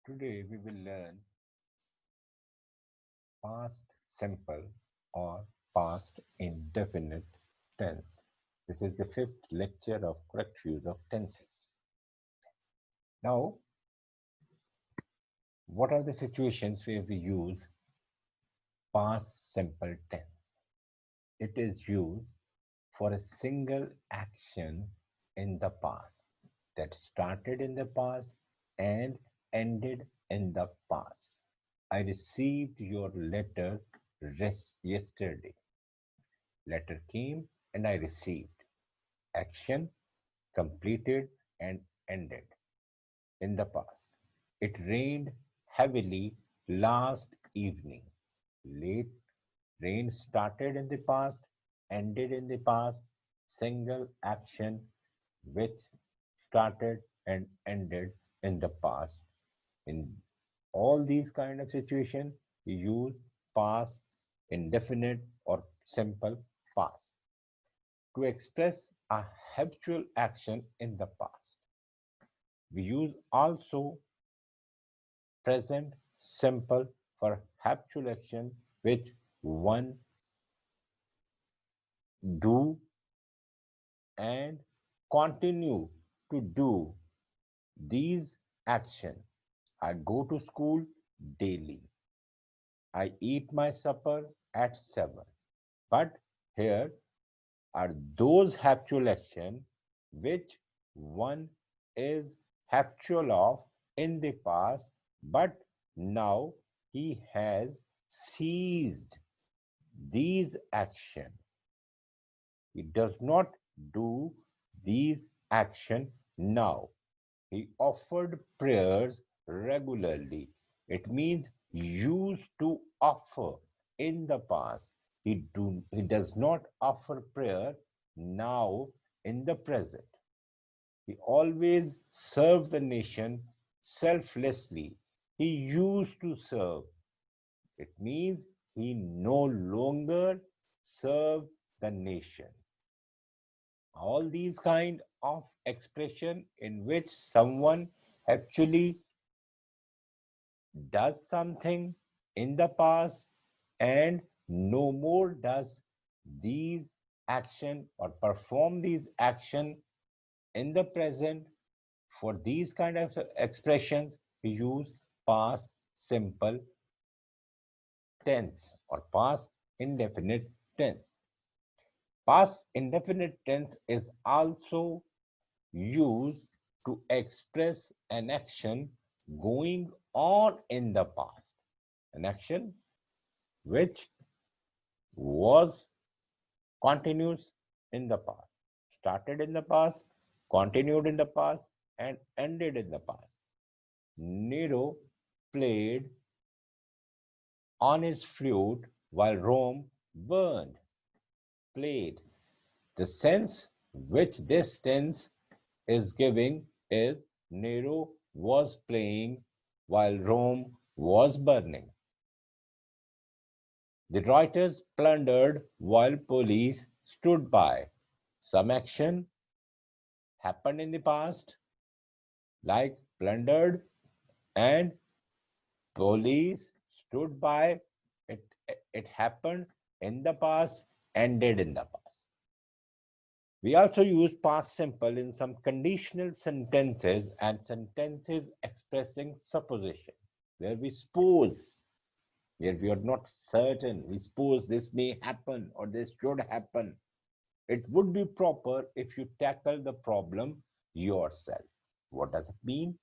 Today we will learn past simple or past indefinite tense. This is the fifth lecture of correct use of tenses. Now, what are the situations where we use past simple tense? It is used for a single action in the past that started in the past and ended in the past. I received your letter yesterday. Letter came and I received. Action completed and ended in the past. It rained heavily last evening. Late rain started in the past, ended in the past, single action which started and ended in the past. In all these kind of situations, we use past, indefinite or simple past to express a habitual action in the past. We use also present simple for habitual action which one do and continue to do these action. I go to school daily. I eat my supper at 7. But here are those habitual action which one is habitual of in the past, but now he has ceased these action. He does not do these action now. He offered prayers regularly. It means used to offer in the past. He does not offer prayer now in the present. He always served the nation selflessly. He used to serve. It means he no longer serve the nation. All these kind of expression in which someone actually does something in the past and no more does these action or perform these action in the present. For these kind of expressions we use past simple tense or past indefinite tense. Past indefinite tense is also used to express an action going on in the past, an action which was continuous in the past, started in the past, continued in the past, and ended in the past. Nero played on his flute while Rome burned. Played. The sense which this tense is giving is Nero was playing while Rome was burning. The rioters plundered while police stood by. Some action happened in the past, like plundered, and police stood by. It, it happened in the past, ended in the past. We also use past simple in some conditional sentences and sentences expressing supposition, where we suppose, where we are not certain, we suppose this may happen or this should happen. It would be proper if you tackle the problem yourself. What does it mean?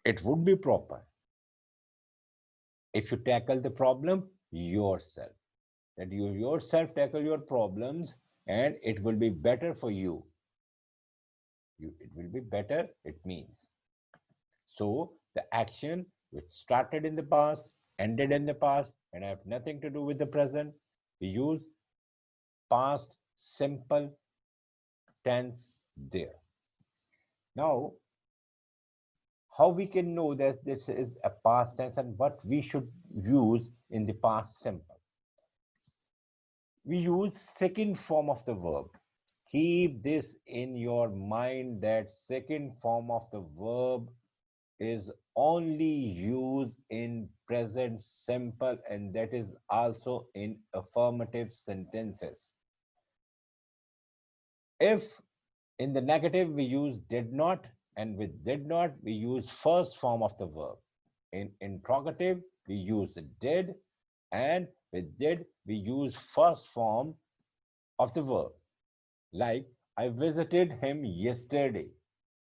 It would be proper if you tackle the problem yourself. That you yourself tackle your problems and it will be better for you. It will be better, it means. So the action which started in the past, ended in the past, and have nothing to do with the present, we use past simple tense there. Now, how we can know that this is a past tense and what we should use in the past simple? We use second form of the verb. Keep this in your mind that second form of the verb is only used in present simple, and that is also in affirmative sentences. If in the negative we use did not, and with did not we use first form of the verb. In interrogative we use did, and with did we use first form of the verb. Like, I visited him yesterday.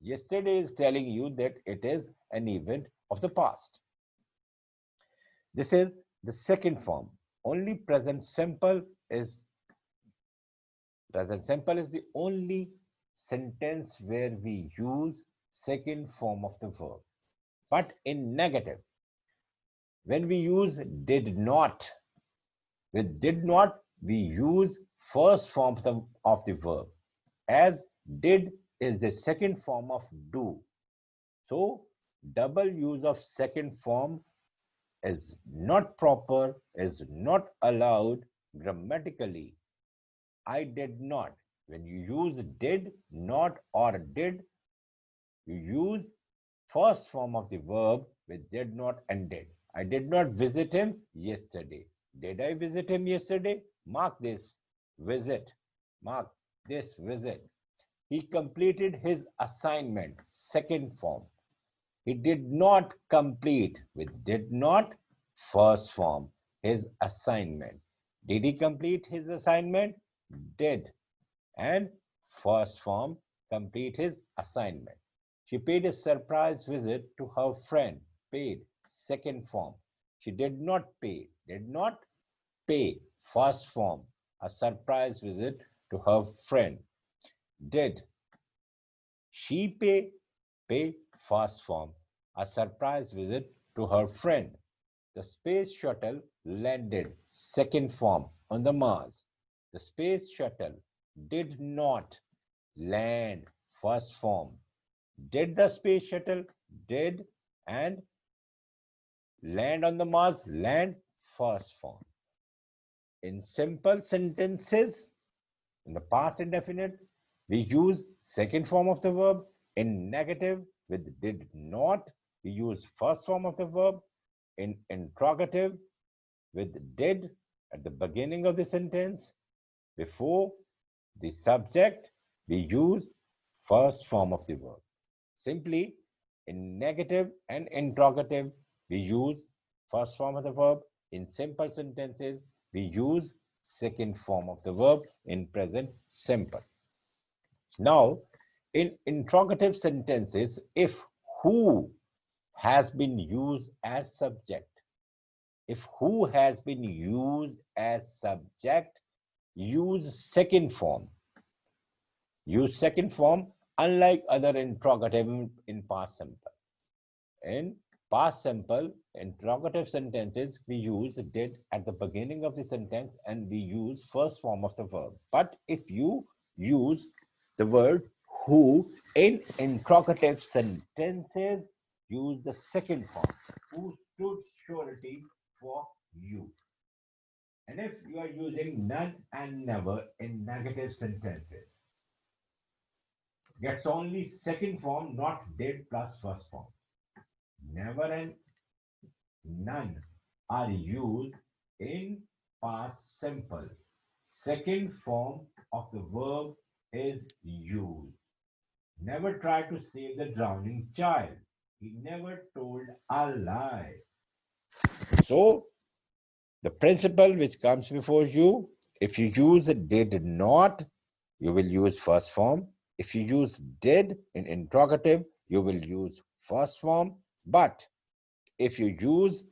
Yesterday is telling you that it is an event of the past. This is the second form. Only present simple is the only sentence where we use second form of the verb. But in negative, when we use did not, with did not, we use first form of the verb, as did is the second form of do. So, double use of second form is not proper, is not allowed grammatically. I did not. When you use did not or did, you use first form of the verb with did not and did. I did not visit him yesterday. Did I visit him yesterday? Mark this visit. Mark this visit. He completed his assignment, second form. He did not complete with did not, first form, his assignment. Did he complete his assignment? Did. And first form, complete his assignment. She paid a surprise visit to her friend. Paid, second form. She did not pay. Did not pay, first form. A surprise visit to her friend. Did she pay? Pay, first form. A surprise visit to her friend. The space shuttle landed, second form, on the Mars. The space shuttle did not land, first form. Did the space shuttle? Did. And land on the Mars? Land, first form. In simple sentences, in the past indefinite, we use second form of the verb. In negative, with did not, we use first form of the verb. In interrogative, with did at the beginning of the sentence, before the subject, we use first form of the verb. Simply, in negative and interrogative, we use first form of the verb. In simple sentences, we use second form of the verb in present simple. Now, in interrogative sentences, if who has been used as subject, if who has been used as subject, use second form. Use second form, unlike other interrogative in past simple. In past simple, interrogative sentences, we use did at the beginning of the sentence and we use first form of the verb. But if you use the word who in interrogative sentences, use the second form. Who stood surety for you. And if you are using none and never in negative sentences, gets only second form, not did plus first form. Never and none are used in past simple. Second form of the verb is used. Never try to save the drowning child. He never told a lie. So, the principle which comes before you, if you use did not, you will use first form. If you use did in interrogative, you will use first form. But if you use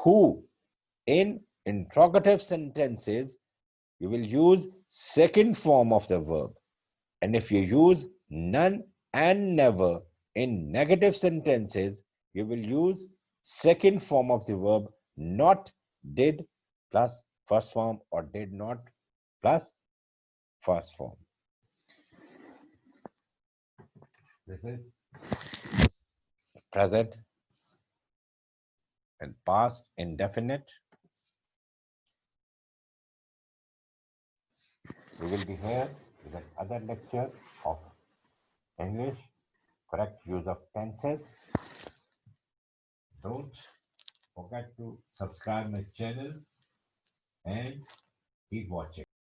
who in interrogative sentences, you will use second form of the verb. And if you use none and never in negative sentences, you will use second form of the verb, not did plus first form or did not plus first form. This is present and past indefinite. We will be here with another lecture of English, correct use of tenses. Don't forget to subscribe my channel and keep watching.